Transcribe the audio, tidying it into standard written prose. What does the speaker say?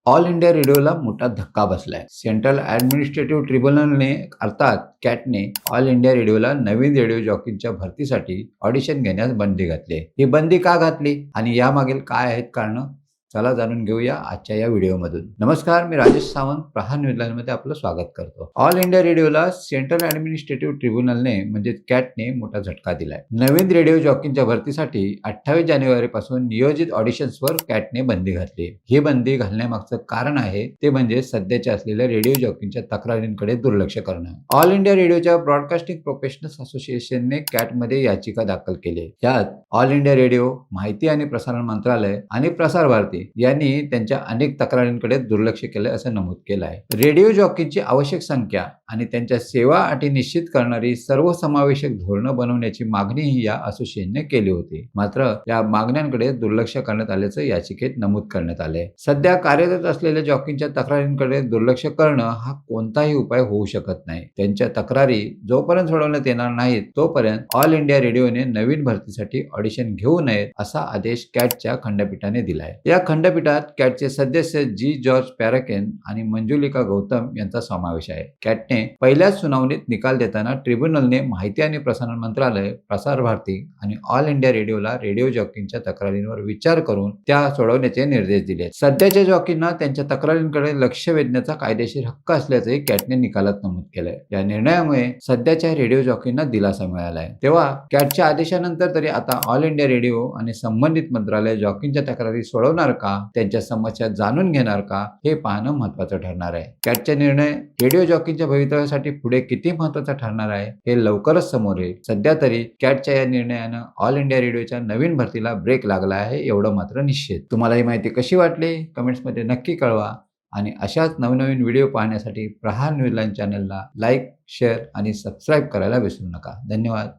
All India रेडिओला मोठा धक्का बसलाय. सेंट्रल ॲडमिनिस्ट्रेटिव्ह ट्रिब्युनलने अर्थात कॅटने ऑल इंडिया रेडिओला नवीन रेडिओ जॉकींच्या भरतीसाठी ऑडिशन घेण्यास बंदी घातली. ही बंदी का घातली आणि यामागील काय आहेत कारणं? चला जाणून घेऊया आजच्या या व्हिडिओमधून. नमस्कार, मी राजेश सावंत, प्रहार न्यूज लाईनमध्ये आपलं स्वागत करतो. ऑल इंडिया रेडिओला सेंट्रल ॲडमिनिस्ट्रेटिव्ह ट्रिब्युनलने म्हणजे कॅटने मोठा झटका दिलाय. नवीन रेडिओ जॉकींच्या भरतीसाठी 28 जानेवारीपासून नियोजित ऑडिशन्सवर कॅटने बंदी घातली. ही बंदी घालण्यामागचं कारण आहे ते म्हणजे सध्याच्या असलेल्या रेडिओ जॉकींच्या तक्रारींकडे दुर्लक्ष करणं. ऑल इंडिया रेडिओच्या ब्रॉडकास्टिंग प्रोफेशनल्स असोसिएशनने कॅटमध्ये याचिका दाखल केली. यात ऑल इंडिया रेडिओ, माहिती आणि प्रसारण मंत्रालय आणि प्रसार भारती यांनी त्यांच्या अनेक तक्रारींकडे दुर्लक्ष केले असं नमूद केलं आहे. रेडिओ जॉकींची आवश्यक संख्या आणि त्यांच्या सेवा अटी निश्चित करणारी सर्वसमावेशक धोरणं बनवण्याची मागणीही या असोसिएशनने केली होती. मात्र या मागण्यांकडे दुर्लक्ष करण्यात आल्याचं याचिकेत नमूद करण्यात आले. सध्या कार्यरत असलेल्या जॉकींच्या तक्रारींकडे दुर्लक्ष करणं हा कोणताही उपाय होऊ शकत नाही. त्यांच्या तक्रारी जोपर्यंत सोडवण्यात येणार नाहीत तोपर्यंत ऑल इंडिया रेडिओने नवीन भरतीसाठी ऑडिशन घेऊ नयेत असा आदेश कॅटच्या खंडपीठाने दिलाय. या खंडपीठात कॅटचे सदस्य जी जॉर्ज पॅराकेन आणि मंजुलिका गौतम यांचा समावेश आहे. कॅटने पहिल्याच सुनावणीत निकाल देताना ट्रिब्युनलने माहिती आणि प्रसारण मंत्रालय, प्रसार भारती आणि ऑल इंडिया रेडिओला रेडिओ जॉकींच्या तक्रारींवर विचार करून त्या सोडवण्याचे निर्देश दिले. सध्याच्या जॉकींना त्यांच्या तक्रारींकडे लक्ष वेधण्याचा कायदेशीर हक्क असल्याचंही कॅटने निकालात नमूद केलंय. या निर्णयामुळे सध्याच्या रेडिओ जॉकींना दिलासा मिळालाय. तेव्हा कॅटच्या आदेशानंतर तरी आता ऑल इंडिया रेडिओ आणि संबंधित मंत्रालय जॉकींच्या तक्रारी सोडवणार का, त्यांच्या समस्या जाणून घेणार का, हे पाहणं महत्त्वाचं ठरणार आहे. कॅटचा निर्णय रेडिओ जॉकींच्या भवितव्यासाठी पुढे किती महत्त्वाचा ठरणार आहे हे लवकरच समोर येईल. सध्या तरी कॅटच्या या निर्णयानं ऑल इंडिया रेडिओच्या नवीन भरतीला ब्रेक लागला आहे एवढं मात्र निश्चित. तुम्हाला ही माहिती कशी वाटली कमेंट्समध्ये नक्की कळवा आणि अशाच नवनवीन व्हिडिओ पाहण्यासाठी प्रहार न्यूज लाईन चॅनलला लाईक, शेअर आणि सबस्क्राईब करायला विसरू नका. धन्यवाद.